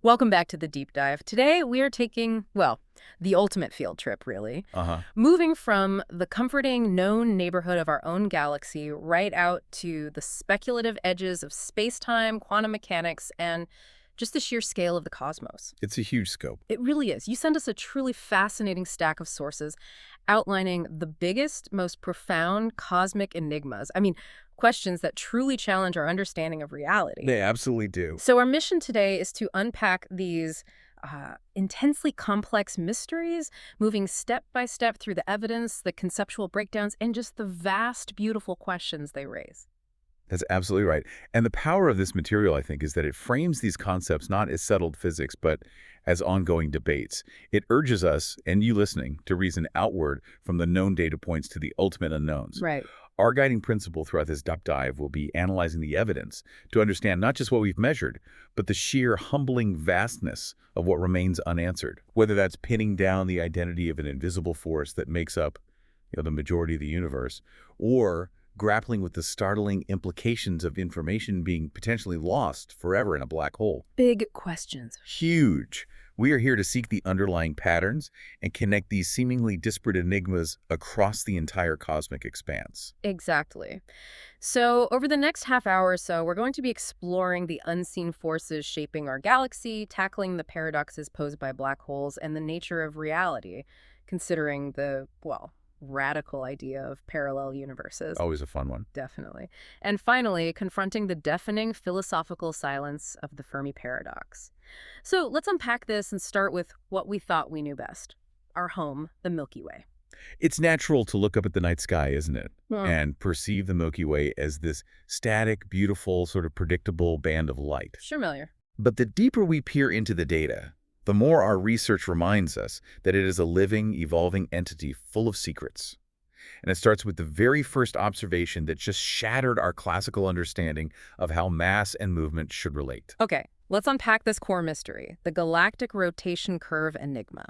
Welcome back to the deep dive. Today we are taking, well, the ultimate field trip, really. Uh-huh. Moving from the comforting known neighborhood of our own galaxy right out to the speculative edges of space-time, quantum mechanics, and just the sheer scale of the cosmos. It's a huge scope. It really is. You send us a truly fascinating stack of sources outlining the biggest, most profound cosmic enigmas. I mean, questions that truly challenge our understanding of reality. They absolutely do. So our mission today is to unpack these intensely complex mysteries, moving step by step through the evidence, the conceptual breakdowns, and just the vast, beautiful questions they raise. That's absolutely right. And the power of this material, I think, is that it frames these concepts not as settled physics, but as ongoing debates. It urges us, and you listening, to reason outward from the known data points to the ultimate unknowns. Right. Our guiding principle throughout this deep dive will be analyzing the evidence to understand not just what we've measured, but the sheer humbling vastness of what remains unanswered, whether that's pinning down the identity of an invisible force that makes up the majority of the universe, or grappling with the startling implications of information being potentially lost forever in a black hole. Big questions. Huge. We are here to seek the underlying patterns and connect these seemingly disparate enigmas across the entire cosmic expanse. Exactly. So over the next half hour or so, we're going to be exploring the unseen forces shaping our galaxy, tackling the paradoxes posed by black holes, and the nature of reality, considering the, well, radical idea of parallel universes. Always a fun one. Definitely. And finally, confronting the deafening philosophical silence of the Fermi paradox. So let's unpack this and start with what we thought we knew best. Our home, the Milky Way. It's natural to look up at the night sky, isn't it? Well, And perceive the Milky Way as this static, beautiful, sort of predictable band of light. familiar. But the deeper we peer into the data, the more our research reminds us that it is a living, evolving entity full of secrets. And it starts with the very first observation that just shattered our classical understanding of how mass and movement should relate. Okay, let's unpack this core mystery, the galactic rotation curve enigma.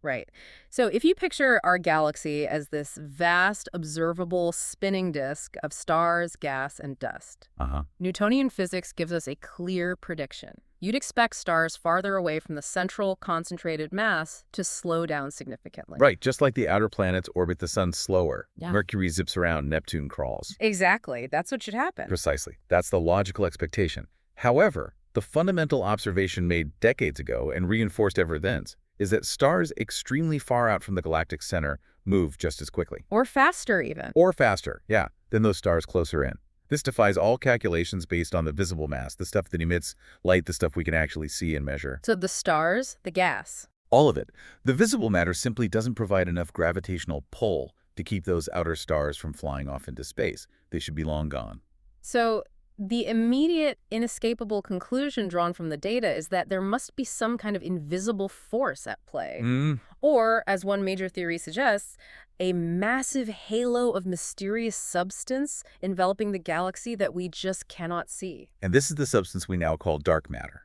Right. So if you picture our galaxy as this vast, observable, spinning disk of stars, gas, and dust, Uh-huh. Newtonian physics gives us a clear prediction. You'd expect stars farther away from the central, concentrated mass to slow down significantly. Right, just like the outer planets orbit the sun slower. Yeah. Mercury zips around, Neptune crawls. Exactly. That's what should happen. Precisely. That's the logical expectation. However, the fundamental observation made decades ago and reinforced ever since is that stars extremely far out from the galactic center move just as quickly. Or faster, even. Or faster, yeah, than those stars closer in. This defies all calculations based on the visible mass, the stuff that emits light, the stuff we can actually see and measure. So the stars, the gas. All of it. The visible matter simply doesn't provide enough gravitational pull to keep those outer stars from flying off into space. They should be long gone. So the immediate, inescapable conclusion drawn from the data is that there must be some kind of invisible force at play. Or, as one major theory suggests, a massive halo of mysterious substance enveloping the galaxy that we just cannot see. And this is the substance we now call dark matter.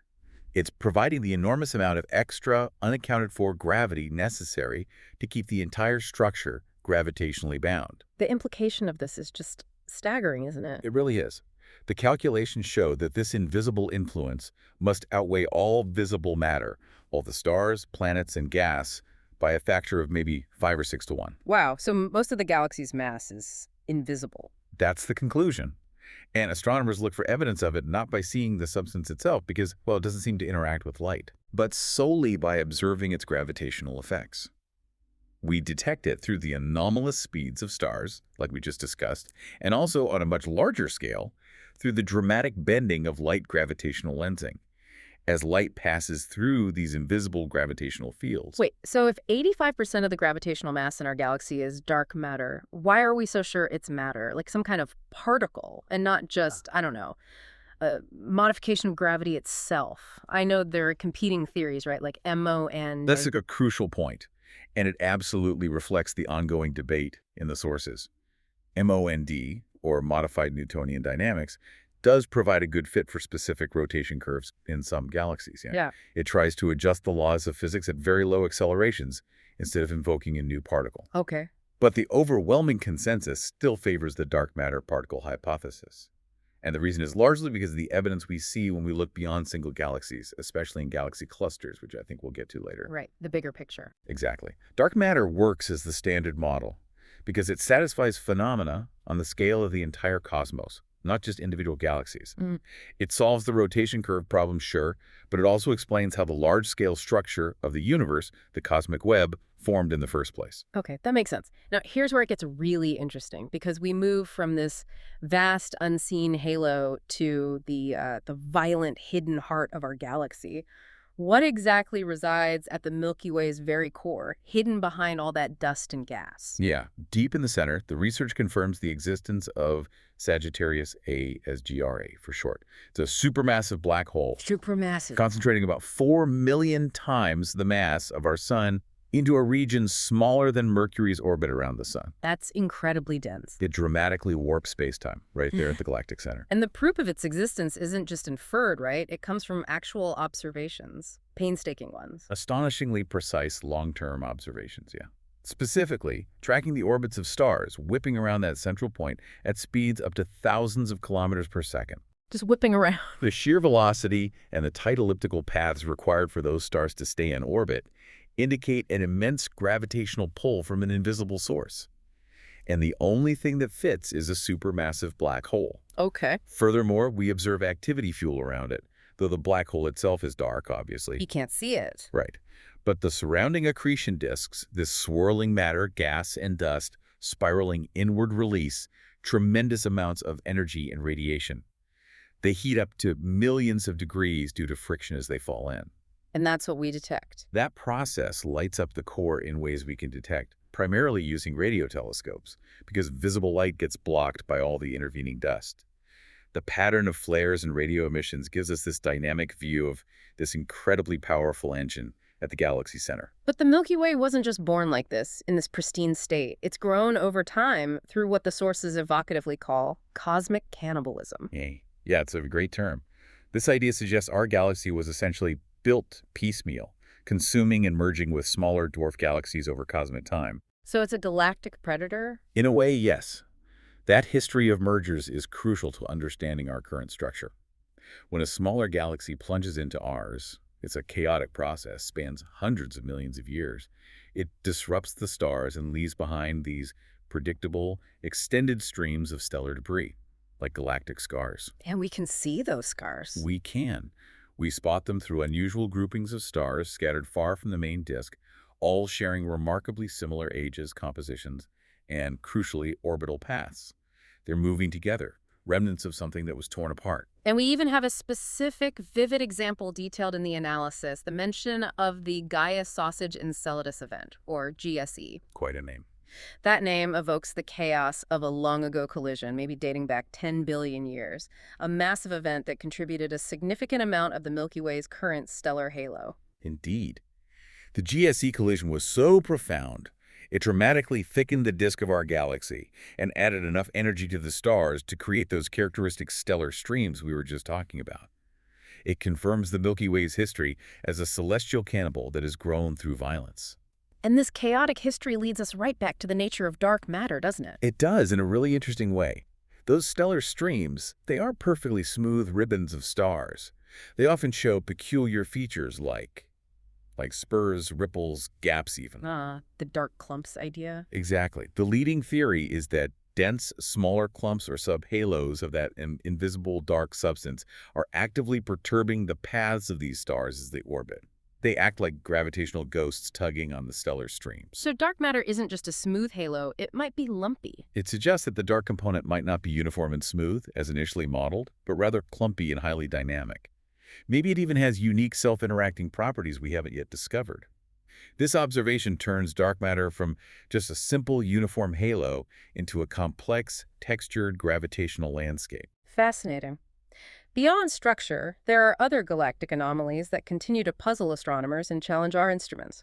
It's providing the enormous amount of extra, unaccounted-for gravity necessary to keep the entire structure gravitationally bound. The implication of this is just staggering, isn't it? It really is. The calculations show that this invisible influence must outweigh all visible matter, all the stars, planets, and gas, by a factor of maybe 5 or 6 to 1. Wow, so most of the galaxy's mass is invisible. That's the conclusion. And astronomers look for evidence of it not by seeing the substance itself because, well, it doesn't seem to interact with light, but solely by observing its gravitational effects. We detect it through the anomalous speeds of stars, like we just discussed, and also on a much larger scale, through the dramatic bending of light gravitational lensing. As light passes through these invisible gravitational fields. Wait, so if 85% of the gravitational mass in our galaxy is dark matter, why are we so sure it's matter? Like some kind of particle, and not just, I don't know, a modification of gravity itself. I know there are competing theories, right? Like MON. That's a crucial point, and it absolutely reflects the ongoing debate in the sources. MOND, or modified Newtonian dynamics, does provide a good fit for specific rotation curves in some galaxies. Yeah. It tries to adjust the laws of physics at very low accelerations instead of invoking a new particle. Okay. But the overwhelming consensus still favors the dark matter particle hypothesis. And the reason is largely because of the evidence we see when we look beyond single galaxies, especially in galaxy clusters, which I think we'll get to later. Right, the bigger picture. Exactly. Dark matter works as the standard model because it satisfies phenomena on the scale of the entire cosmos, not just individual galaxies. It solves the rotation curve problem, sure, but it also explains how the large-scale structure of the universe, the cosmic web, formed in the first place. Okay, that makes sense. Now, here's where it gets really interesting, because we move from this vast, unseen halo to the violent, hidden heart of our galaxy. What exactly resides at the Milky Way's very core, hidden behind all that dust and gas? Yeah, deep in the center, the research confirms the existence of Sagittarius A, as GRA for short. It's a supermassive black hole, Supermassive. concentrating about 4 million times the mass of our sun into a region smaller than Mercury's orbit around the sun. That's incredibly dense. It dramatically warps spacetime right there at the galactic center. And the proof of its existence isn't just inferred, right? It comes from actual observations, painstaking ones. Astonishingly precise long-term observations, yeah. Specifically, tracking the orbits of stars whipping around that central point at speeds up to thousands of kilometers per second. Just whipping around. The sheer velocity and the tight elliptical paths required for those stars to stay in orbit indicate an immense gravitational pull from an invisible source. And the only thing that fits is a supermassive black hole. Okay. Furthermore, we observe activity fuel around it, though the black hole itself is dark, obviously. You can't see it. Right. But the surrounding accretion disks, this swirling matter, gas and dust, spiraling inward release, tremendous amounts of energy and radiation. They heat up to millions of degrees due to friction as they fall in. And that's what we detect. That process lights up the core in ways we can detect, primarily using radio telescopes, because visible light gets blocked by all the intervening dust. The pattern of flares and radio emissions gives us this dynamic view of this incredibly powerful engine at the galaxy center. But the Milky Way wasn't just born like this, in this pristine state. It's grown over time through what the sources evocatively call cosmic cannibalism. Yeah, it's a great term. This idea suggests our galaxy was essentially built piecemeal, consuming and merging with smaller dwarf galaxies over cosmic time. So it's a galactic predator? In a way, yes. That history of mergers is crucial to understanding our current structure. When a smaller galaxy plunges into ours, it's a chaotic process, spans hundreds of millions of years. It disrupts the stars and leaves behind these predictable, extended streams of stellar debris, like galactic scars. And we can see those scars. We can. We spot them through unusual groupings of stars scattered far from the main disk, all sharing remarkably similar ages, compositions, and, crucially, orbital paths. They're moving together, remnants of something that was torn apart. And we even have a specific, vivid example detailed in the analysis, the mention of the Gaia Sausage Enceladus event, or GSE. Quite a name. That name evokes the chaos of a long-ago collision, maybe dating back 10 billion years, a massive event that contributed a significant amount of the Milky Way's current stellar halo. Indeed. The GSE collision was so profound, it dramatically thickened the disk of our galaxy and added enough energy to the stars to create those characteristic stellar streams we were just talking about. It confirms the Milky Way's history as a celestial cannibal that has grown through violence. And this chaotic history leads us right back to the nature of dark matter, doesn't it? It does, in a really interesting way. Those stellar streams, they aren't perfectly smooth ribbons of stars. They often show peculiar features like spurs, ripples, gaps even. The dark clumps idea. Exactly. The leading theory is that dense, smaller clumps or subhalos of that invisible dark substance are actively perturbing the paths of these stars as they orbit. They act like gravitational ghosts tugging on the stellar streams. So dark matter isn't just a smooth halo, it might be lumpy. It suggests that the dark component might not be uniform and smooth, as initially modeled, but rather clumpy and highly dynamic. Maybe it even has unique self-interacting properties we haven't yet discovered. This observation turns dark matter from just a simple uniform halo into a complex, textured gravitational landscape. Fascinating. Beyond structure, there are other galactic anomalies that continue to puzzle astronomers and challenge our instruments.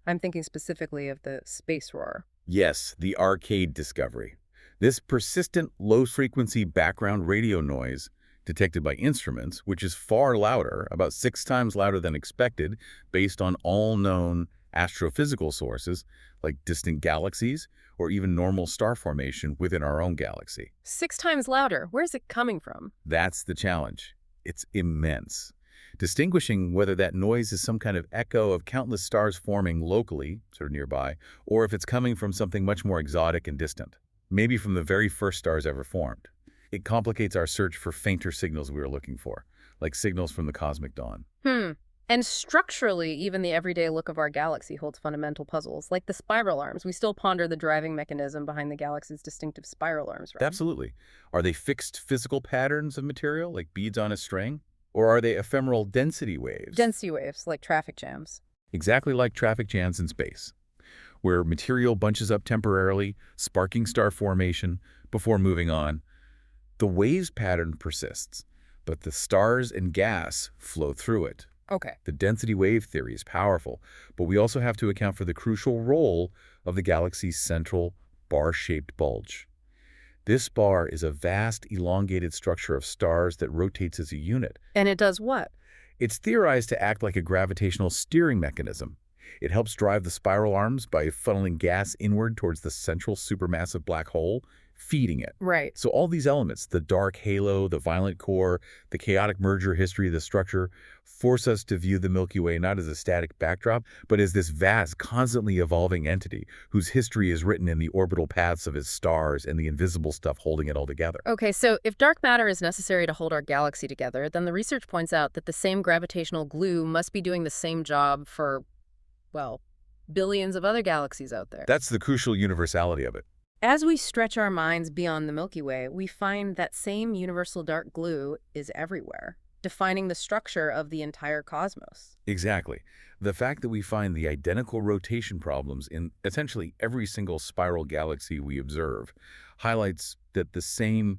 I'm thinking specifically of the space roar. Yes, the arcade discovery. This persistent, low-frequency background radio noise detected by instruments, which is far louder, about 6 times louder than expected, based on all known astrophysical sources like distant galaxies or even normal star formation within our own galaxy. 6 times louder. Where's it coming from? That's the challenge. It's immense. Distinguishing whether that noise is some kind of echo of countless stars forming locally, sort of nearby, or if it's coming from something much more exotic and distant, maybe from the very first stars ever formed. It complicates our search for fainter signals we were looking for, like signals from the cosmic dawn. And structurally, even the everyday look of our galaxy holds fundamental puzzles, like the spiral arms. We still ponder the driving mechanism behind the galaxy's distinctive spiral arms, right? Absolutely. Are they fixed physical patterns of material, like beads on a string? Or are they ephemeral density waves? Density waves, like traffic jams. Exactly like traffic jams in space, where material bunches up temporarily, sparking star formation before moving on. The waves pattern persists, but the stars and gas flow through it. Okay. The density wave theory is powerful, but we also have to account for the crucial role of the galaxy's central bar-shaped bulge. This bar is a vast, elongated structure of stars that rotates as a unit. And it does what? It's theorized to act like a gravitational steering mechanism. It helps drive the spiral arms by funneling gas inward towards the central supermassive black hole, feeding it. Right. So all these elements, the dark halo, the violent core, the chaotic merger history of the structure, force us to view the Milky Way not as a static backdrop, but as this vast, constantly evolving entity whose history is written in the orbital paths of its stars and the invisible stuff holding it all together. Okay, so if dark matter is necessary to hold our galaxy together, then the research points out that the same gravitational glue must be doing the same job for, well, billions of other galaxies out there. That's the crucial universality of it. As we stretch our minds beyond the Milky Way, we find that same universal dark glue is everywhere, defining the structure of the entire cosmos. Exactly. The fact that we find the identical rotation problems in essentially every single spiral galaxy we observe highlights that the same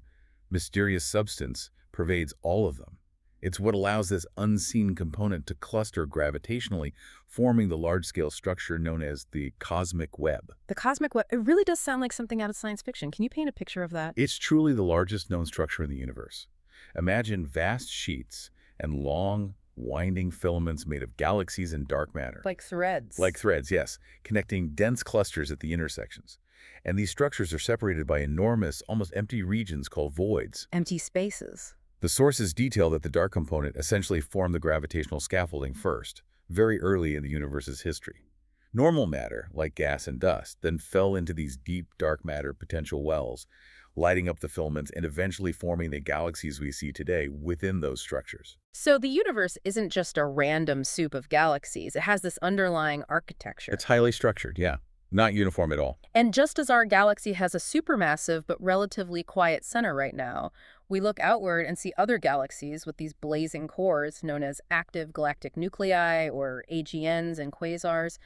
mysterious substance pervades all of them. It's what allows this unseen component to cluster gravitationally, forming the large-scale structure known as the cosmic web. The cosmic web, it really does sound like something out of science fiction. Can you paint a picture of that? It's truly the largest known structure in the universe. Imagine vast sheets and long, winding filaments made of galaxies and dark matter. Like threads. Like threads, yes, connecting dense clusters at the intersections. And these structures are separated by enormous, almost empty regions called voids. Empty spaces. The sources detail that the dark component essentially formed the gravitational scaffolding first, very early in the universe's history. Normal matter, like gas and dust, then fell into these deep dark matter potential wells, lighting up the filaments and eventually forming the galaxies we see today within those structures. So the universe isn't just a random soup of galaxies. It has this underlying architecture. It's highly structured, yeah. Not uniform at all. And just as our galaxy has a supermassive but relatively quiet center right now, we look outward and see other galaxies with these blazing cores known as active galactic nuclei or AGNs and quasars.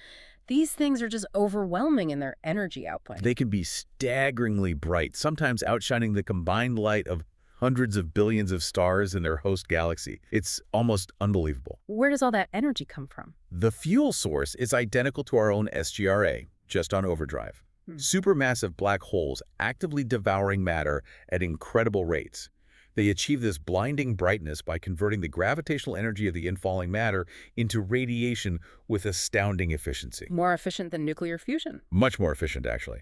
These things are just overwhelming in their energy output. They can be staggeringly bright, sometimes outshining the combined light of hundreds of billions of stars in their host galaxy. It's almost unbelievable. Where does all that energy come from? The fuel source is identical to our own SGRA, just on overdrive. Supermassive black holes actively devouring matter at incredible rates. They achieve this blinding brightness by converting the gravitational energy of the infalling matter into radiation with astounding efficiency. More efficient than nuclear fusion. Much more efficient, actually.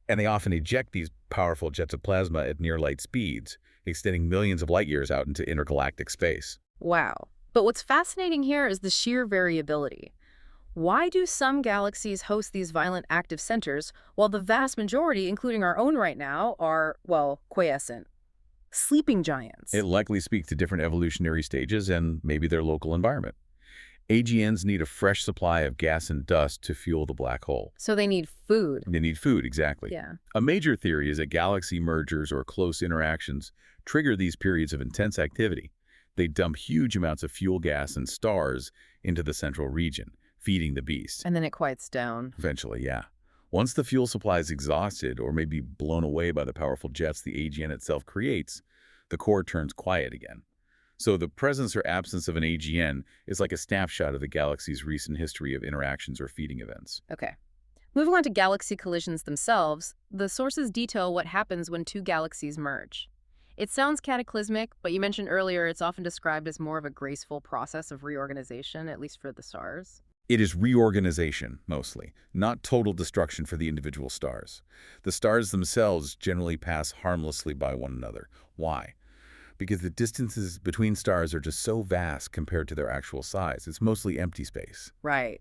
And they often eject these powerful jets of plasma at near-light speeds, extending millions of light years out into intergalactic space. Wow. But what's fascinating here is the sheer variability. Why do some galaxies host these violent active centers, while the vast majority, including our own right now, are, well, quiescent? Sleeping giants. It likely speaks to different evolutionary stages and maybe their local environment. AGNs need a fresh supply of gas and dust to fuel the black hole. So they need food. They need food, exactly. Yeah. A major theory is that galaxy mergers or close interactions trigger these periods of intense activity. They dump huge amounts of fuel gas and stars into the central region, feeding the beast. And then it quiets down. Eventually, yeah. Once the fuel supply is exhausted or maybe blown away by the powerful jets the AGN itself creates, the core turns quiet again. So the presence or absence of an AGN is like a snapshot of the galaxy's recent history of interactions or feeding events. Okay. Moving on to galaxy collisions themselves, the sources detail what happens when two galaxies merge. It sounds cataclysmic, but you mentioned earlier it's often described as more of a graceful process of reorganization, at least for the stars. It is reorganization, mostly, not total destruction for the individual stars. The stars themselves generally pass harmlessly by one another. Why? Because the distances between stars are just so vast compared to their actual size. It's mostly empty space. Right.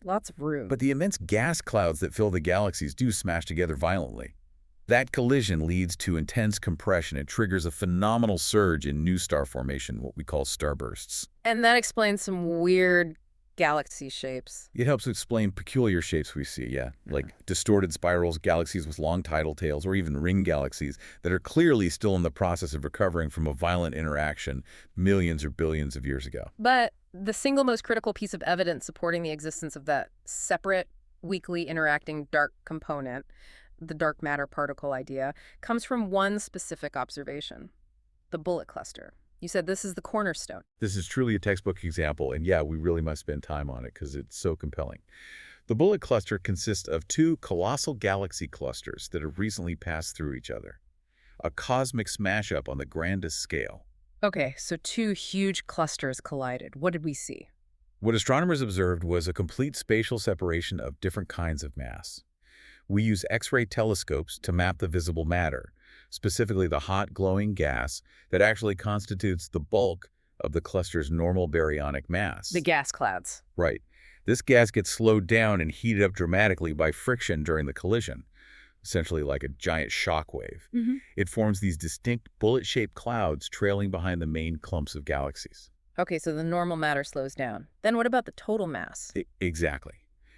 Lots of room. But the immense gas clouds that fill the galaxies do smash together violently. That collision leads to intense compression and triggers a phenomenal surge in new star formation, what we call starbursts. And that explains some weird galaxy shapes. It helps explain peculiar shapes we see, yeah, like distorted spirals, galaxies with long tidal tails, or even ring galaxies that are clearly still in the process of recovering from a violent interaction millions or billions of years ago. But the single most critical piece of evidence supporting the existence of that separate, weakly interacting dark component, the dark matter particle idea, comes from one specific observation: the bullet cluster. You said this is the cornerstone. This is truly a textbook example, and yeah, we really must spend time on it because it's so compelling. The bullet cluster consists of two colossal galaxy clusters that have recently passed through each other. A cosmic smash-up on the grandest scale. Okay, so two huge clusters collided. What did we see? What astronomers observed was a complete spatial separation of different kinds of mass. We use X-ray telescopes to map the visible matter, specifically the hot, glowing gas that actually constitutes the bulk of the cluster's normal baryonic mass. The gas clouds. Right. This gas gets slowed down and heated up dramatically by friction during the collision, essentially like a giant shock wave. It forms these distinct bullet-shaped clouds trailing behind the main clumps of galaxies. Okay, so the normal matter slows down. Then what about the total mass? Exactly.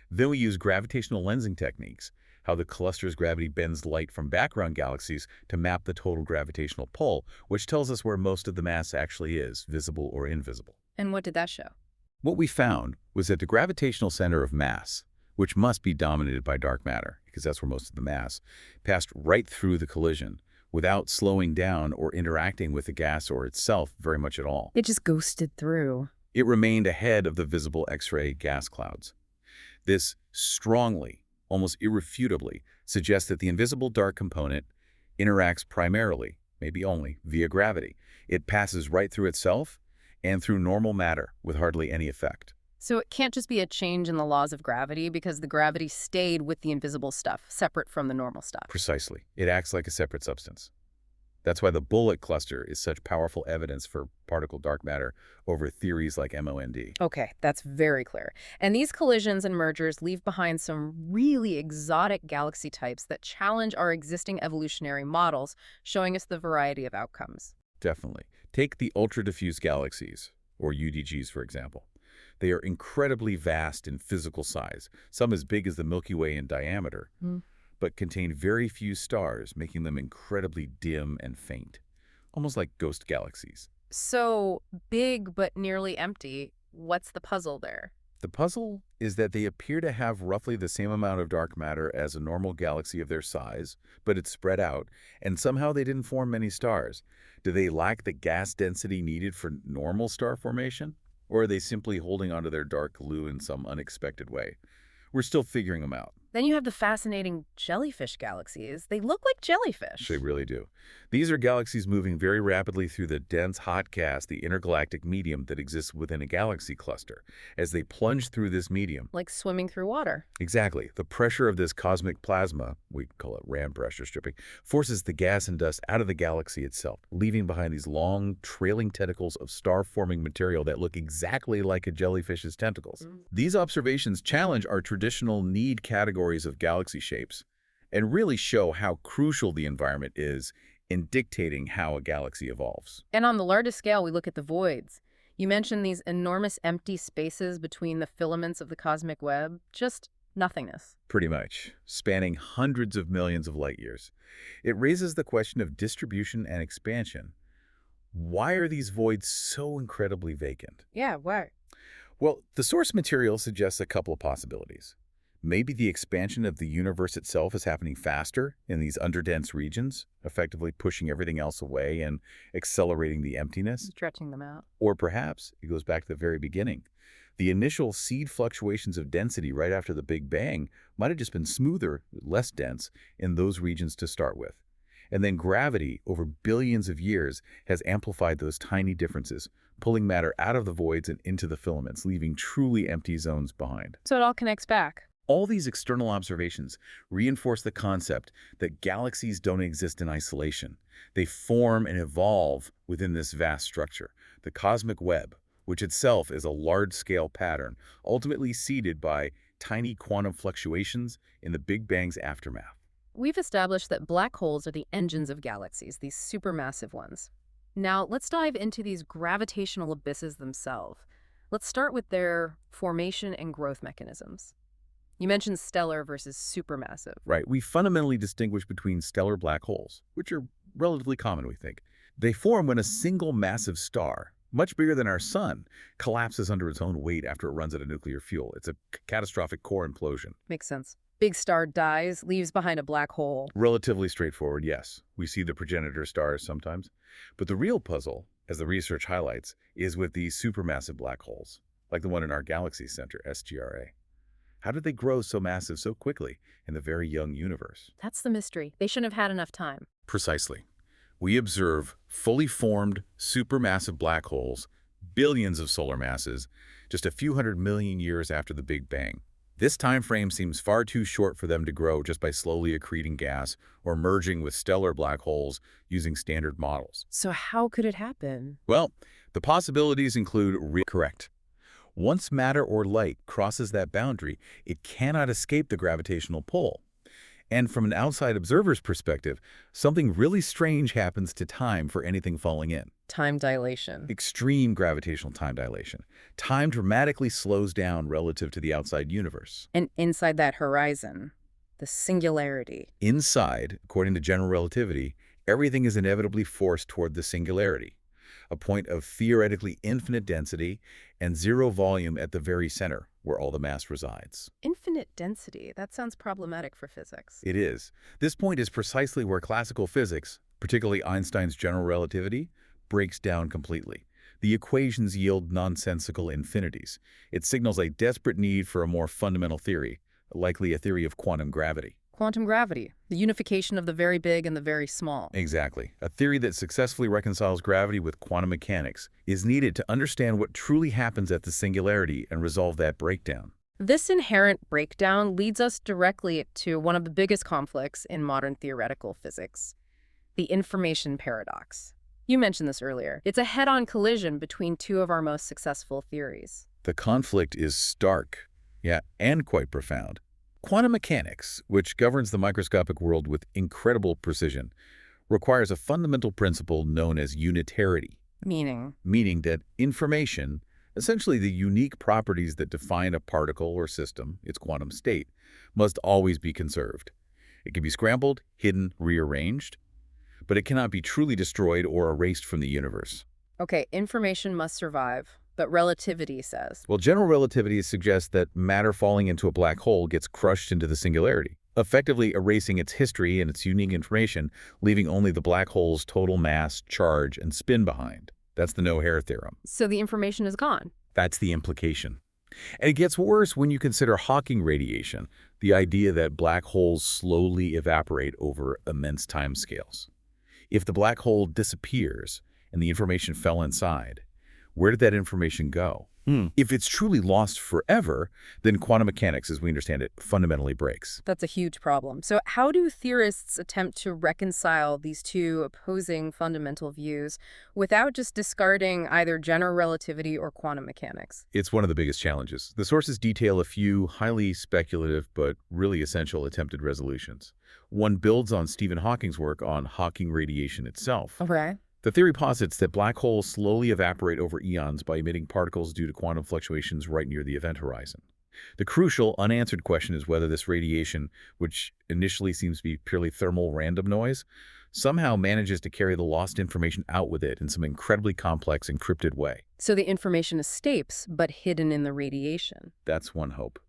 Then we use gravitational lensing techniques, how the cluster's gravity bends light from background galaxies to map the total gravitational pull, which tells us where most of the mass actually is, visible or invisible. And what did that show? What we found was that the gravitational center of mass, which must be dominated by dark matter, because that's where most of the mass, passed right through the collision without slowing down or interacting with the gas or itself very much at all. It just ghosted through. It remained ahead of the visible X-ray gas clouds. This strongly, almost irrefutably, suggests that the invisible dark component interacts primarily, maybe only, via gravity. It passes right through itself and through normal matter with hardly any effect. So it can't just be a change in the laws of gravity because the gravity stayed with the invisible stuff, separate from the normal stuff. Precisely. It acts like a separate substance. That's why the bullet cluster is such powerful evidence for particle dark matter over theories like MOND. Okay, that's very clear. And these collisions and mergers leave behind some really exotic galaxy types that challenge our existing evolutionary models, showing us the variety of outcomes. Definitely. Take the ultra-diffuse galaxies, or UDGs, for example. They are incredibly vast in physical size, some as big as the Milky Way in diameter, but contain very few stars, making them incredibly dim and faint, almost like ghost galaxies. So big but nearly empty. What's the puzzle there? The puzzle is that they appear to have roughly the same amount of dark matter as a normal galaxy of their size, but it's spread out, and somehow they didn't form many stars. Do they lack the gas density needed for normal star formation? Or are they simply holding onto their dark glue in some unexpected way? We're still figuring them out. Then you have the fascinating jellyfish galaxies. They look like jellyfish. They really do. These are galaxies moving very rapidly through the dense hot gas, the intergalactic medium that exists within a galaxy cluster. As they plunge through this medium, Like swimming through water. exactly, the pressure of this cosmic plasma, we call it RAM pressure stripping, forces the gas and dust out of the galaxy itself, leaving behind these long, trailing tentacles of star-forming material that look exactly like a jellyfish's tentacles. These observations challenge our traditional need categories of galaxy shapes and really show how crucial the environment is in dictating how a galaxy evolves. And on the largest scale, we look at the voids. You mentioned these enormous empty spaces between the filaments of the cosmic web. Just nothingness. Pretty much, spanning hundreds of millions of light years. It raises the question of distribution and expansion. Why are these voids so incredibly vacant? Yeah, why? Well, the source material suggests a couple of possibilities. Maybe the expansion of the universe itself is happening faster in these underdense regions, effectively pushing everything else away and accelerating the emptiness. Stretching them out. Or perhaps it goes back to the very beginning. The initial seed fluctuations of density right after the Big Bang might have just been smoother, less dense in those regions to start with. And then gravity, over billions of years, has amplified those tiny differences, pulling matter out of the voids and into the filaments, leaving truly empty zones behind. So it all connects back. All these external observations reinforce the concept that galaxies don't exist in isolation. They form and evolve within this vast structure, the cosmic web, which itself is a large-scale pattern, ultimately seeded by tiny quantum fluctuations in the Big Bang's aftermath. We've established that black holes are the engines of galaxies, these supermassive ones. Now, let's dive into these gravitational abysses themselves. Let's start with their formation and growth mechanisms. You mentioned stellar versus supermassive. Right. We fundamentally distinguish between stellar black holes, which are relatively common, we think. They form when a single massive star, much bigger than our sun, collapses under its own weight after it runs out of nuclear fuel. It's a catastrophic core implosion. Makes sense. Big star dies, leaves behind a black hole. Relatively straightforward, yes. We see the progenitor stars sometimes. But the real puzzle, as the research highlights, is with these supermassive black holes, like the one in our galaxy center, SGRA. How did they grow so massive so quickly in the very young universe? That's the mystery. They shouldn't have had enough time. Precisely. We observe fully formed supermassive black holes, billions of solar masses, just a few 100 million years after the Big Bang. This time frame seems far too short for them to grow just by slowly accreting gas or merging with stellar black holes using standard models. So how could it happen? Well, the possibilities include correct. Once matter or light crosses that boundary, it cannot escape the gravitational pull. And from an outside observer's perspective, something really strange happens to time for anything falling in. Time dilation. Extreme gravitational time dilation. Time dramatically slows down relative to the outside universe. And inside that horizon, the singularity. Inside, according to general relativity, everything is inevitably forced toward the singularity, a point of theoretically infinite density and zero volume at the very center, where all the mass resides. Infinite density. That sounds problematic for physics. It is. This point is precisely where classical physics, particularly Einstein's general relativity, breaks down completely. The equations yield nonsensical infinities. It signals a desperate need for a more fundamental theory, likely a theory of quantum gravity. Quantum gravity, the unification of the very big and the very small. Exactly. A theory that successfully reconciles gravity with quantum mechanics is needed to understand what truly happens at the singularity and resolve that breakdown. This inherent breakdown leads us directly to one of the biggest conflicts in modern theoretical physics, the information paradox. You mentioned this earlier. It's a head-on collision between two of our most successful theories. The conflict is stark, and quite profound. Quantum mechanics, which governs the microscopic world with incredible precision, requires a fundamental principle known as unitarity. Meaning? Meaning that information, essentially the unique properties that define a particle or system, its quantum state, must always be conserved. It can be scrambled, hidden, rearranged, but it cannot be truly destroyed or erased from the universe. Okay, information must survive. But relativity says? Well, general relativity suggests that matter falling into a black hole gets crushed into the singularity, effectively erasing its history and its unique information, leaving only the black hole's total mass, charge, and spin behind. That's the no-hair theorem. So the information is gone? That's the implication. And it gets worse when you consider Hawking radiation, the idea that black holes slowly evaporate over immense timescales. If the black hole disappears and the information fell inside, where did that information go? If it's truly lost forever, then quantum mechanics, as we understand it, fundamentally breaks. That's a huge problem. So how do theorists attempt to reconcile these two opposing fundamental views without just discarding either general relativity or quantum mechanics? It's one of the biggest challenges. The sources detail a few highly speculative but really essential attempted resolutions. One builds on Stephen Hawking's work on Hawking radiation itself. Okay. The theory posits that black holes slowly evaporate over eons by emitting particles due to quantum fluctuations right near the event horizon. The crucial, unanswered question is whether this radiation, which initially seems to be purely thermal random noise, somehow manages to carry the lost information out with it in some incredibly complex, encrypted way. So the information escapes, but hidden in the radiation. That's one hope.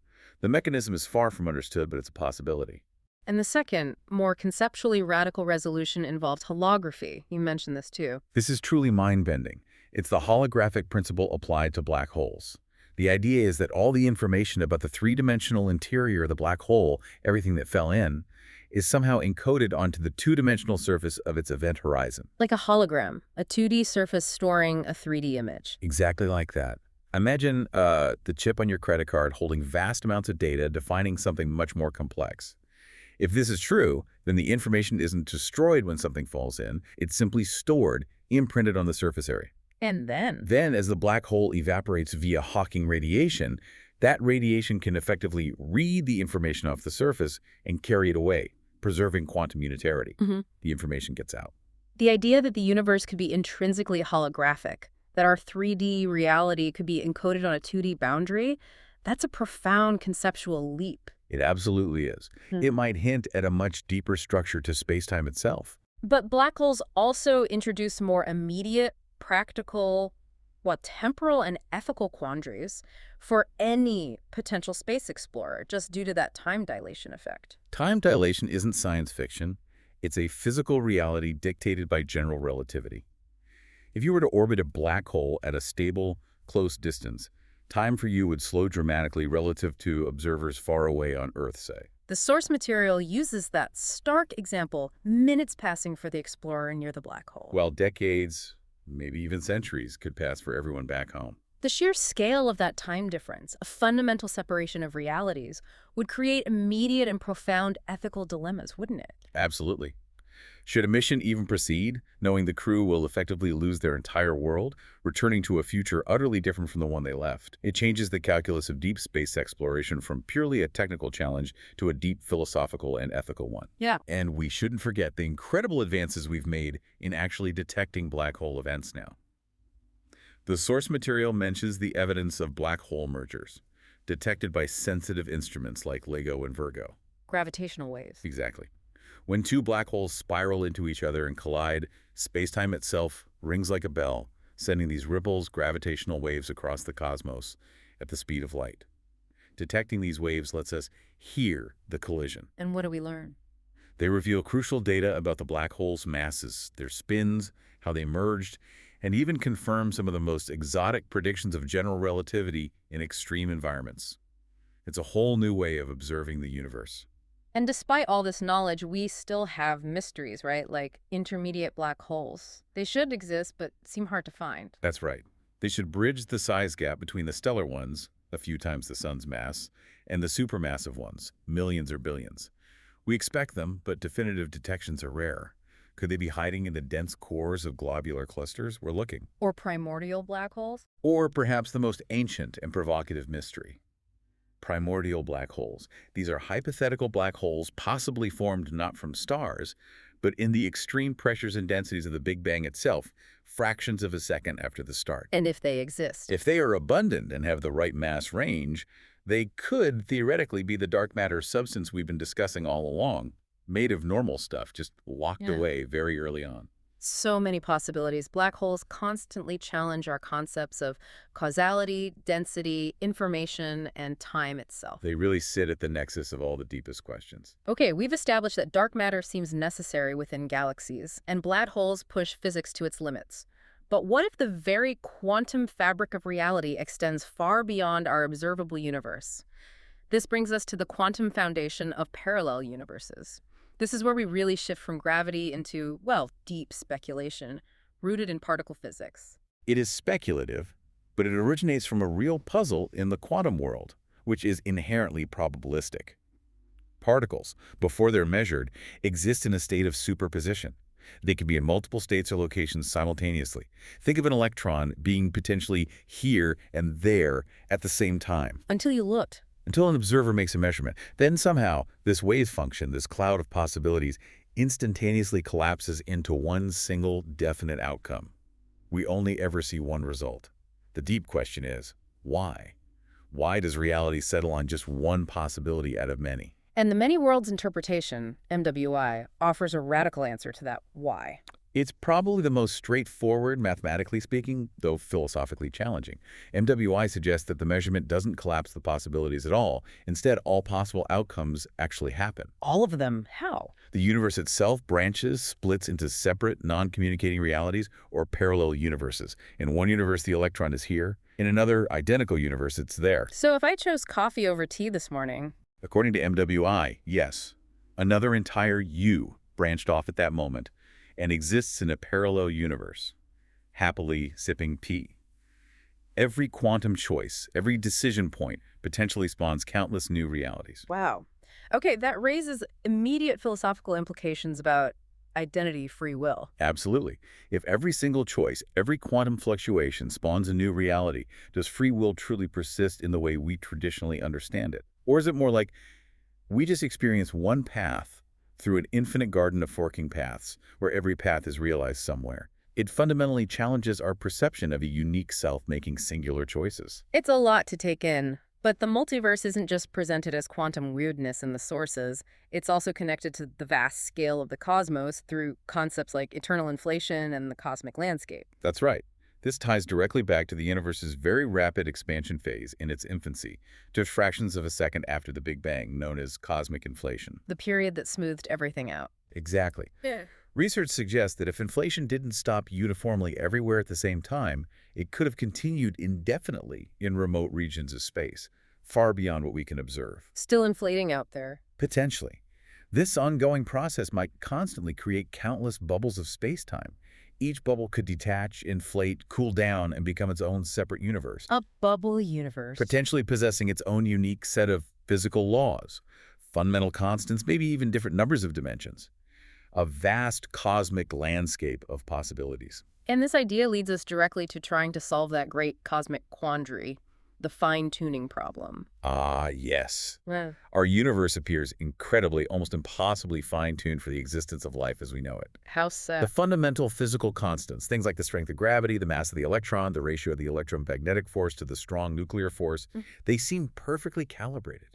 The mechanism is far from understood, but it's a possibility. And the second, more conceptually radical resolution involved holography. You mentioned this too. This is truly mind-bending. It's the holographic principle applied to black holes. The idea is that all the information about the three-dimensional interior of the black hole, everything that fell in, is somehow encoded onto the two-dimensional surface of its event horizon. Like a hologram, a 2D surface storing a 3D image. Exactly like that. Imagine the chip on your credit card holding vast amounts of data defining something much more complex. If this is true, then the information isn't destroyed when something falls in. It's simply stored, imprinted on the surface area. And then? Then, as the black hole evaporates via Hawking radiation, that radiation can effectively read the information off the surface and carry it away, preserving quantum unitarity. The information gets out. The idea that the universe could be intrinsically holographic, that our 3D reality could be encoded on a 2D boundary, that's a profound conceptual leap. It absolutely is. It might hint at a much deeper structure to space-time itself. But black holes also introduce more immediate, practical, temporal and ethical quandaries for any potential space explorer, just due to that time dilation effect. Time dilation isn't science fiction. It's a physical reality dictated by general relativity. If you were to orbit a black hole at a stable, close distance, time for you would slow dramatically relative to observers far away on Earth, say. The source material uses that stark example, minutes passing for the explorer near the black hole. While decades, maybe even centuries, could pass for everyone back home. The sheer scale of that time difference, a fundamental separation of realities, would create immediate and profound ethical dilemmas, wouldn't it? Absolutely. Should a mission even proceed, knowing the crew will effectively lose their entire world, returning to a future utterly different from the one they left? It changes the calculus of deep space exploration from purely a technical challenge to a deep philosophical and ethical one. Yeah. And we shouldn't forget the incredible advances we've made in actually detecting black hole events now. The source material mentions the evidence of black hole mergers, detected by sensitive instruments like LIGO and Virgo. Gravitational waves. Exactly. When two black holes spiral into each other and collide, space-time itself rings like a bell, sending these ripples, gravitational waves across the cosmos at the speed of light. Detecting these waves lets us hear the collision. And what do we learn? They reveal crucial data about the black hole's masses, their spins, how they merged, and even confirm some of the most exotic predictions of general relativity in extreme environments. It's a whole new way of observing the universe. And despite all this knowledge, we still have mysteries, right? Like intermediate black holes. They should exist, but seem hard to find. That's right. They should bridge the size gap between the stellar ones, a few times the sun's mass, and the supermassive ones, millions or billions. We expect them, but definitive detections are rare. Could they be hiding in the dense cores of globular clusters? We're looking. Or primordial black holes? Or perhaps the most ancient and provocative mystery. Primordial black holes. These are hypothetical black holes possibly formed not from stars, but in the extreme pressures and densities of the Big Bang itself, fractions of a second after the start. And if they exist. If they are abundant and have the right mass range, they could theoretically be the dark matter substance we've been discussing all along, made of normal stuff, just locked away very early on. So many possibilities. Black holes constantly challenge our concepts of causality, density, information, and time itself. They really sit at the nexus of all the deepest questions. Okay, we've established that dark matter seems necessary within galaxies, and black holes push physics to its limits. But what if the very quantum fabric of reality extends far beyond our observable universe? This brings us to the quantum foundation of parallel universes. This is where we really shift from gravity into, deep speculation, rooted in particle physics. It is speculative, but it originates from a real puzzle in the quantum world, which is inherently probabilistic. Particles, before they're measured, exist in a state of superposition. They can be in multiple states or locations simultaneously. Think of an electron being potentially here and there at the same time. Until you looked. Until an observer makes a measurement. Then somehow, this wave function, this cloud of possibilities, instantaneously collapses into one single definite outcome. We only ever see one result. The deep question is, why? Why does reality settle on just one possibility out of many? And the many worlds interpretation, MWI, offers a radical answer to that why. It's probably the most straightforward, mathematically speaking, though philosophically challenging. MWI suggests that the measurement doesn't collapse the possibilities at all. Instead, all possible outcomes actually happen. All of them? How? The universe itself branches, splits into separate, non-communicating realities or parallel universes. In one universe, the electron is here. In another, identical universe, it's there. So if I chose coffee over tea this morning... According to MWI, yes. Another entire you branched off at that moment and exists in a parallel universe, happily sipping pee. Every quantum choice, every decision point potentially spawns countless new realities. Wow. Okay, that raises immediate philosophical implications about identity, free will. Absolutely. If every single choice, every quantum fluctuation spawns a new reality, does free will truly persist in the way we traditionally understand it? Or is it more like we just experience one path through an infinite garden of forking paths, where every path is realized somewhere? It fundamentally challenges our perception of a unique self making singular choices. It's a lot to take in, but the multiverse isn't just presented as quantum weirdness in the sources. It's also connected to the vast scale of the cosmos through concepts like eternal inflation and the cosmic landscape. That's right. This ties directly back to the universe's very rapid expansion phase in its infancy, just fractions of a second after the Big Bang, known as cosmic inflation. The period that smoothed everything out. Exactly. Yeah. Research suggests that if inflation didn't stop uniformly everywhere at the same time, it could have continued indefinitely in remote regions of space, far beyond what we can observe. Still inflating out there. Potentially. This ongoing process might constantly create countless bubbles of space-time. Each bubble could detach, inflate, cool down, and become its own separate universe, A bubble universe. potentially possessing its own unique set of physical laws, fundamental constants, maybe even different numbers of dimensions. A vast cosmic landscape of possibilities. And this idea leads us directly to trying to solve that great cosmic quandary, the fine-tuning problem. Ah, yes. Yeah. Our universe appears incredibly, almost impossibly fine-tuned for the existence of life as we know it. How sad. The fundamental physical constants, things like the strength of gravity, the mass of the electron, the ratio of the electromagnetic force to the strong nuclear force, they seem perfectly calibrated.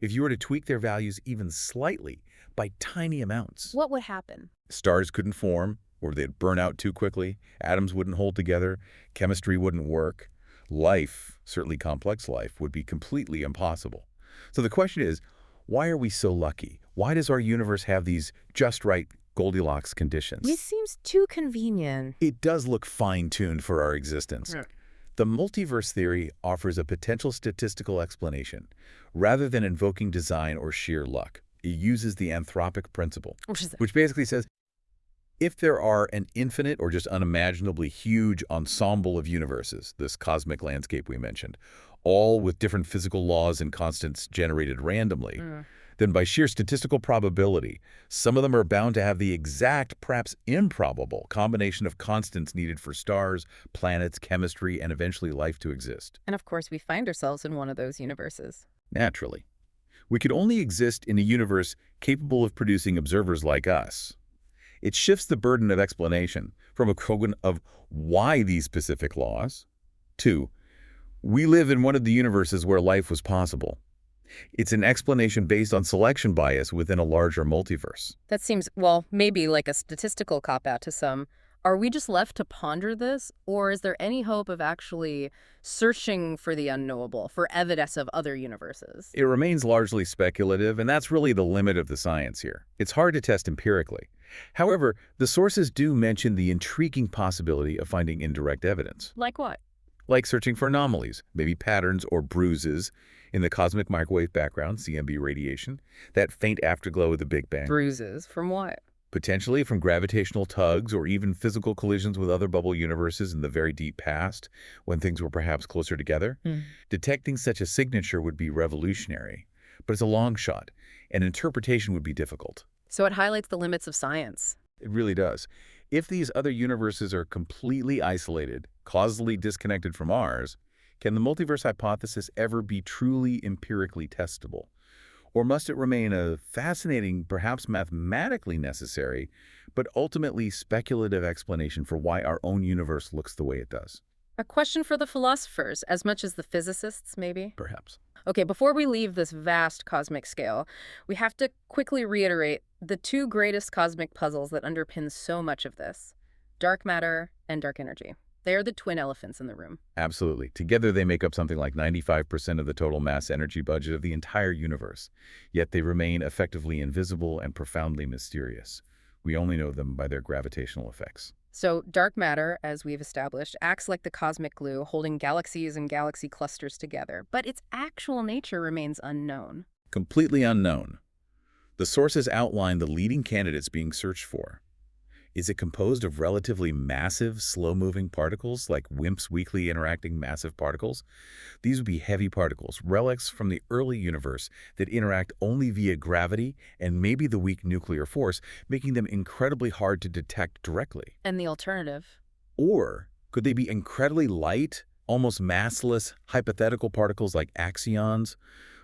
If you were to tweak their values even slightly, by tiny amounts, What would happen? stars couldn't form, or they'd burn out too quickly, atoms wouldn't hold together, chemistry wouldn't work. Life, certainly complex life, would be completely impossible. So the question is, why are we so lucky? Why does our universe have these just right Goldilocks conditions? This seems too convenient. It does look fine-tuned for our existence. Yeah. The multiverse theory offers a potential statistical explanation. Rather than invoking design or sheer luck, it uses the anthropic principle, which basically says, if there are an infinite or just unimaginably huge ensemble of universes, this cosmic landscape we mentioned, all with different physical laws and constants generated randomly, then by sheer statistical probability, some of them are bound to have the exact, perhaps improbable, combination of constants needed for stars, planets, chemistry, and eventually life to exist. And of course, we find ourselves in one of those universes. Naturally. We could only exist in a universe capable of producing observers like us. It shifts the burden of explanation from a question of why these specific laws to we live in one of the universes where life was possible. It's an explanation based on selection bias within a larger multiverse. That seems, well, maybe like a statistical cop-out to some. Are we just left to ponder this, or is there any hope of actually searching for the unknowable, for evidence of other universes? It remains largely speculative, and that's really the limit of the science here. It's hard to test empirically. However, the sources do mention the intriguing possibility of finding indirect evidence. Like what? Like searching for anomalies, maybe patterns or bruises in the cosmic microwave background, CMB radiation, that faint afterglow of the Big Bang. Bruises? From what? Potentially from gravitational tugs or even physical collisions with other bubble universes in the very deep past, when things were perhaps closer together. Detecting such a signature would be revolutionary, but it's a long shot, and interpretation would be difficult. So it highlights the limits of science. It really does. If these other universes are completely isolated, causally disconnected from ours, can the multiverse hypothesis ever be truly empirically testable? Or must it remain a fascinating, perhaps mathematically necessary, but ultimately speculative explanation for why our own universe looks the way it does? A question for the philosophers, as much as the physicists, maybe? Perhaps. Okay, before we leave this vast cosmic scale, we have to quickly reiterate the two greatest cosmic puzzles that underpin so much of this: dark matter and dark energy. They are the twin elephants in the room. Absolutely. Together they make up something like 95% of the total mass energy budget of the entire universe. Yet they remain effectively invisible and profoundly mysterious. We only know them by their gravitational effects. So dark matter, as we've established, acts like the cosmic glue, holding galaxies and galaxy clusters together. But its actual nature remains unknown. Completely unknown. The sources outline the leading candidates being searched for. Is it composed of relatively massive, slow-moving particles like WIMP's weakly interacting massive particles? These would be heavy particles, relics from the early universe that interact only via gravity and maybe the weak nuclear force, making them incredibly hard to detect directly. And the alternative? Or could they be incredibly light, almost massless, hypothetical particles like axions,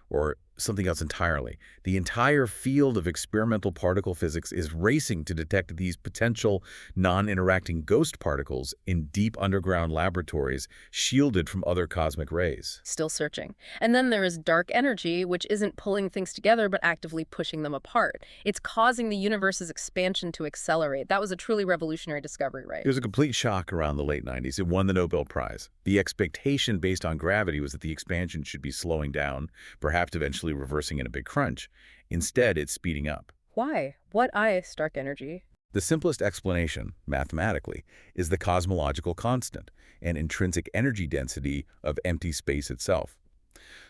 or something else entirely? The entire field of experimental particle physics is racing to detect these potential non-interacting ghost particles in deep underground laboratories shielded from other cosmic rays. Still searching. And then there is dark energy, which isn't pulling things together but actively pushing them apart. It's causing the universe's expansion to accelerate. That was a truly revolutionary discovery, right? It was a complete shock around the late 90s. It won the Nobel Prize. The expectation based on gravity was that the expansion should be slowing down, perhaps eventually reversing in a big crunch. Instead, it's speeding up. Why? What is dark energy? The simplest explanation, mathematically, is the cosmological constant and intrinsic energy density of empty space itself.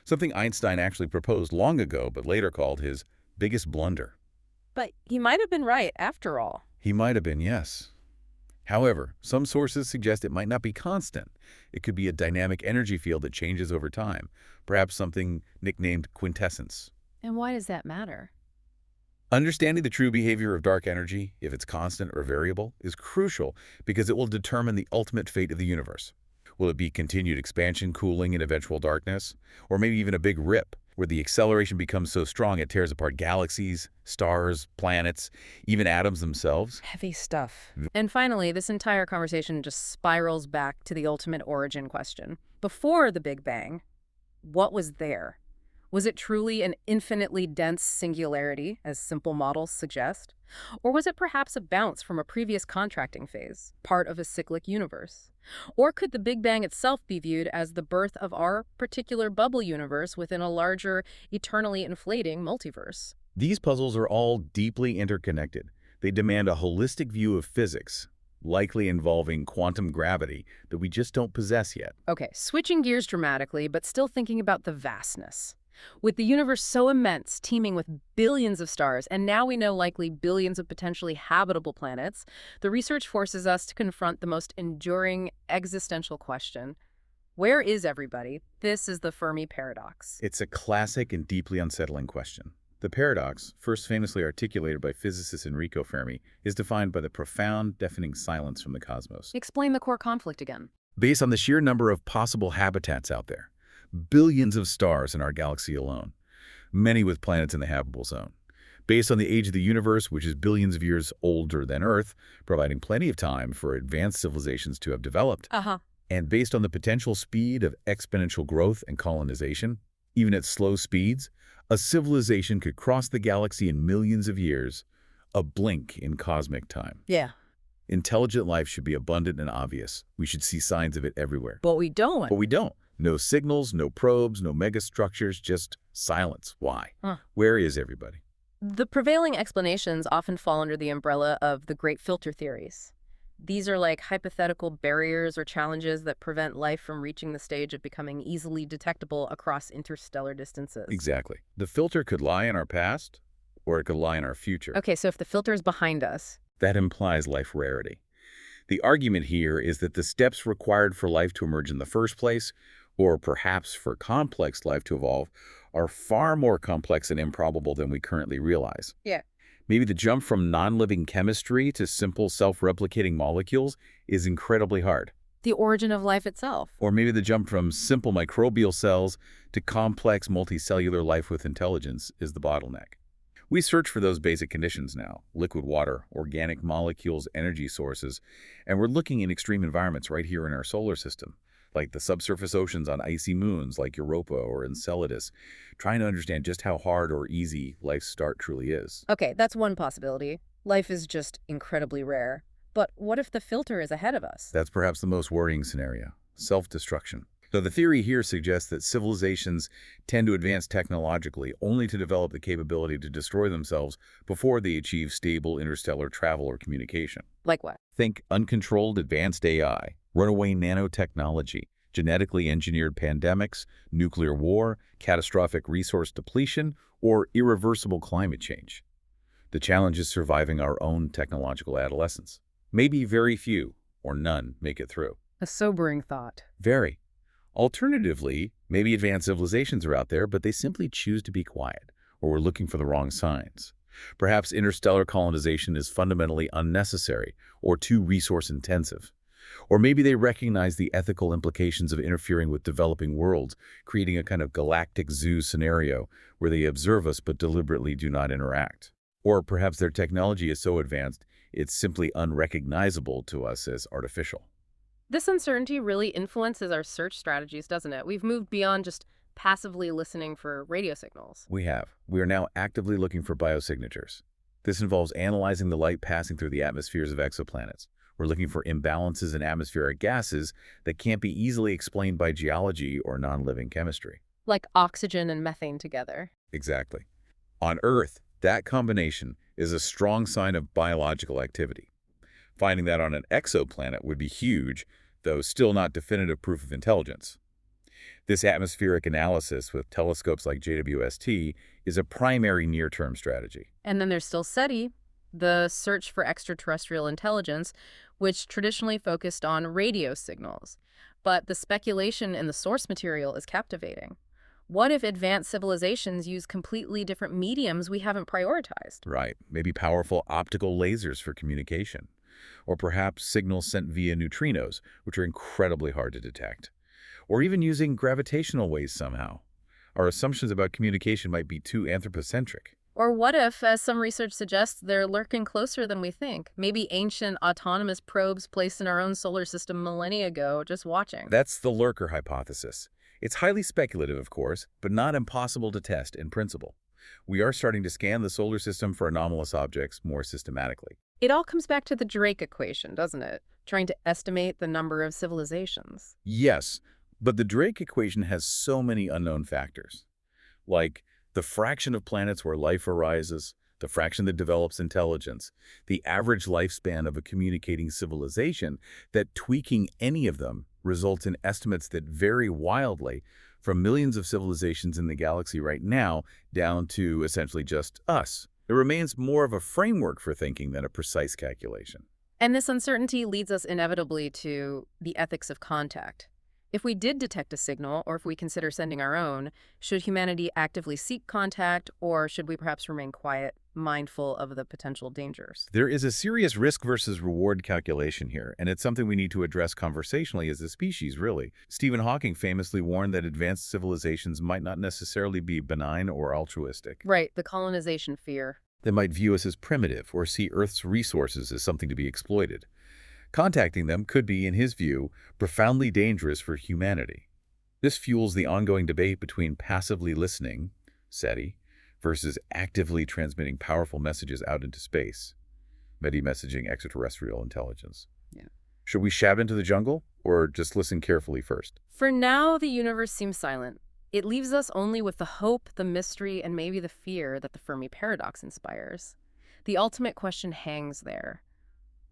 Something Einstein actually proposed long ago, but later called his biggest blunder. But he might have been right, after all. He might have been, yes. However, some sources suggest it might not be constant. It could be a dynamic energy field that changes over time, perhaps something nicknamed quintessence. And why does that matter? Understanding the true behavior of dark energy, if it's constant or variable, is crucial because it will determine the ultimate fate of the universe. Will it be continued expansion, cooling, and eventual darkness? Or maybe even a big rip, where the acceleration becomes so strong it tears apart galaxies, stars, planets, even atoms themselves? Heavy stuff. And finally, this entire conversation just spirals back to the ultimate origin question. Before the Big Bang, what was there? Was it truly an infinitely dense singularity, as simple models suggest? Or was it perhaps a bounce from a previous contracting phase, part of a cyclic universe? Or could the Big Bang itself be viewed as the birth of our particular bubble universe within a larger, eternally inflating multiverse? These puzzles are all deeply interconnected. They demand a holistic view of physics, likely involving quantum gravity that we just don't possess yet. Okay, switching gears dramatically, but still thinking about the vastness. With the universe so immense, teeming with billions of stars, and now we know likely billions of potentially habitable planets, the research forces us to confront the most enduring existential question. Where is everybody? This is the Fermi paradox. It's a classic and deeply unsettling question. The paradox, first famously articulated by physicist Enrico Fermi, is defined by the profound, deafening silence from the cosmos. Explain the core conflict again. Based on the sheer number of possible habitats out there, billions of stars in our galaxy alone, many with planets in the habitable zone. Based on the age of the universe, which is billions of years older than Earth, providing plenty of time for advanced civilizations to have developed. And based on the potential speed of exponential growth and colonization, even at slow speeds, a civilization could cross the galaxy in millions of years, a blink in cosmic time. Yeah. Intelligent life should be abundant and obvious. We should see signs of it everywhere. But we don't. But we don't. No signals, no probes, no megastructures, just silence. Why? Where is everybody? The prevailing explanations often fall under the umbrella of the great filter theories. These are like hypothetical barriers or challenges that prevent life from reaching the stage of becoming easily detectable across interstellar distances. Exactly. The filter could lie in our past, or it could lie in our future. Okay, so if the filter is behind us, that implies life rarity. The argument here is that the steps required for life to emerge in the first place, or perhaps for complex life to evolve, are far more complex and improbable than we currently realize. Yeah. Maybe the jump from non-living chemistry to simple self-replicating molecules is incredibly hard. The origin of life itself. Or maybe the jump from simple microbial cells to complex multicellular life with intelligence is the bottleneck. We search for those basic conditions now: liquid water, organic molecules, energy sources, and we're looking in extreme environments right here in our solar system, like the subsurface oceans on icy moons like Europa or Enceladus, trying to understand just how hard or easy life's start truly is. Okay, that's one possibility. Life is just incredibly rare. But what if the filter is ahead of us? That's perhaps the most worrying scenario: self-destruction. So the theory here suggests that civilizations tend to advance technologically only to develop the capability to destroy themselves before they achieve stable interstellar travel or communication. Like what? Think uncontrolled advanced AI, runaway nanotechnology, genetically engineered pandemics, nuclear war, catastrophic resource depletion, or irreversible climate change. The challenge is surviving our own technological adolescence. Maybe very few, or none, make it through. A sobering thought. Very. Alternatively, maybe advanced civilizations are out there, but they simply choose to be quiet, or we're looking for the wrong signs. Perhaps interstellar colonization is fundamentally unnecessary or too resource-intensive. Or maybe they recognize the ethical implications of interfering with developing worlds, creating a kind of galactic zoo scenario where they observe us but deliberately do not interact. Or perhaps their technology is so advanced, it's simply unrecognizable to us as artificial. This uncertainty really influences our search strategies, doesn't it? We've moved beyond just passively listening for radio signals. We have. We are now actively looking for biosignatures. This involves analyzing the light passing through the atmospheres of exoplanets. We're looking for imbalances in atmospheric gases that can't be easily explained by geology or non-living chemistry. Like oxygen and methane together. Exactly. On Earth, that combination is a strong sign of biological activity. Finding that on an exoplanet would be huge, though still not definitive proof of intelligence. This atmospheric analysis with telescopes like JWST is a primary near-term strategy. And then there's still SETI, the search for extraterrestrial intelligence, which traditionally focused on radio signals. But the speculation in the source material is captivating. What if advanced civilizations use completely different mediums we haven't prioritized? Right. Maybe powerful optical lasers for communication. Or perhaps signals sent via neutrinos, which are incredibly hard to detect. Or even using gravitational waves somehow. Our assumptions about communication might be too anthropocentric. Or what if, as some research suggests, they're lurking closer than we think? Maybe ancient autonomous probes placed in our own solar system millennia ago, just watching. That's the lurker hypothesis. It's highly speculative, of course, but not impossible to test in principle. We are starting to scan the solar system for anomalous objects more systematically. It all comes back to the Drake equation, doesn't it? Trying to estimate the number of civilizations. Yes, but the Drake equation has so many unknown factors, like the fraction of planets where life arises, the fraction that develops intelligence, the average lifespan of a communicating civilization, that tweaking any of them results in estimates that vary wildly from millions of civilizations in the galaxy right now down to essentially just us. It remains more of a framework for thinking than a precise calculation. And this uncertainty leads us inevitably to the ethics of contact. If we did detect a signal, or if we consider sending our own, should humanity actively seek contact, or should we perhaps remain quiet, mindful of the potential dangers? There is a serious risk versus reward calculation here, and it's something we need to address conversationally as a species, really. Stephen Hawking famously warned that advanced civilizations might not necessarily be benign or altruistic. Right, the colonization fear. They might view us as primitive or see Earth's resources as something to be exploited. Contacting them could be, in his view, profoundly dangerous for humanity. This fuels the ongoing debate between passively listening, SETI, versus actively transmitting powerful messages out into space, messaging extraterrestrial intelligence. Yeah. Should we shab into the jungle, or just listen carefully first? For now, the universe seems silent. It leaves us only with the hope, the mystery, and maybe the fear that the Fermi paradox inspires. The ultimate question hangs there.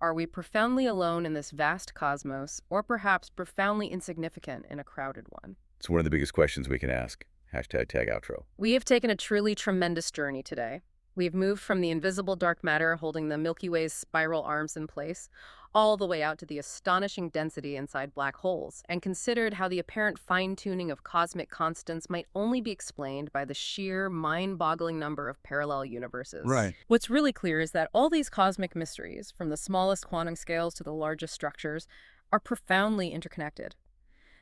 Are we profoundly alone in this vast cosmos, or perhaps profoundly insignificant in a crowded one? It's one of the biggest questions we can ask. #tagoutro. We have taken a truly tremendous journey today. We've moved from the invisible dark matter holding the Milky Way's spiral arms in place, all the way out to the astonishing density inside black holes, and considered how the apparent fine-tuning of cosmic constants might only be explained by the sheer, mind-boggling number of parallel universes. Right. What's really clear is that all these cosmic mysteries, from the smallest quantum scales to the largest structures, are profoundly interconnected.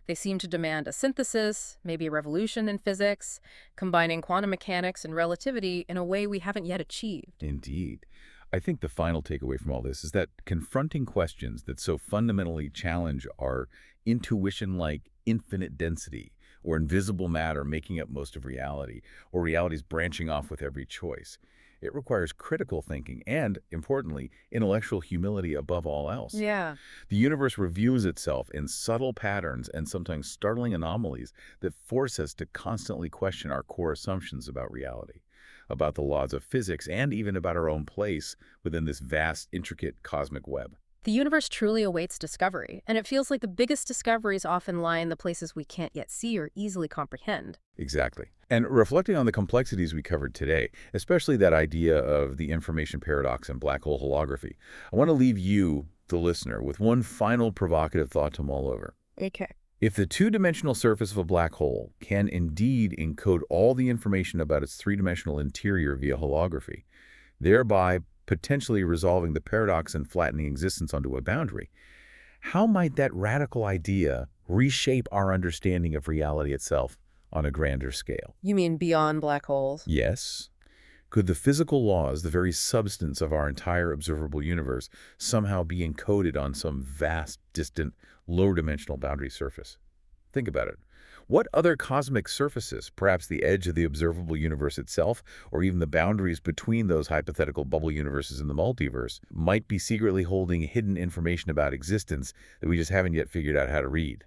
They seem to demand a synthesis, maybe a revolution in physics, combining quantum mechanics and relativity in a way we haven't yet achieved. Indeed. I think the final takeaway from all this is that confronting questions that so fundamentally challenge our intuition like infinite density or invisible matter making up most of reality, or reality's branching off with every choice, it requires critical thinking and, importantly, intellectual humility above all else. Yeah. The universe reveals itself in subtle patterns and sometimes startling anomalies that force us to constantly question our core assumptions about reality, about the laws of physics, and even about our own place within this vast, intricate cosmic web. The universe truly awaits discovery, and it feels like the biggest discoveries often lie in the places we can't yet see or easily comprehend. Exactly. And reflecting on the complexities we covered today, especially that idea of the information paradox and black hole holography, I want to leave you, the listener, with one final provocative thought to mull over. Okay. If the two-dimensional surface of a black hole can indeed encode all the information about its three-dimensional interior via holography, thereby potentially resolving the paradox and flattening existence onto a boundary, how might that radical idea reshape our understanding of reality itself on a grander scale? You mean beyond black holes? Yes. Could the physical laws, the very substance of our entire observable universe, somehow be encoded on some vast, distant, lower-dimensional boundary surface? Think about it. What other cosmic surfaces, perhaps the edge of the observable universe itself, or even the boundaries between those hypothetical bubble universes in the multiverse, might be secretly holding hidden information about existence that we just haven't yet figured out how to read?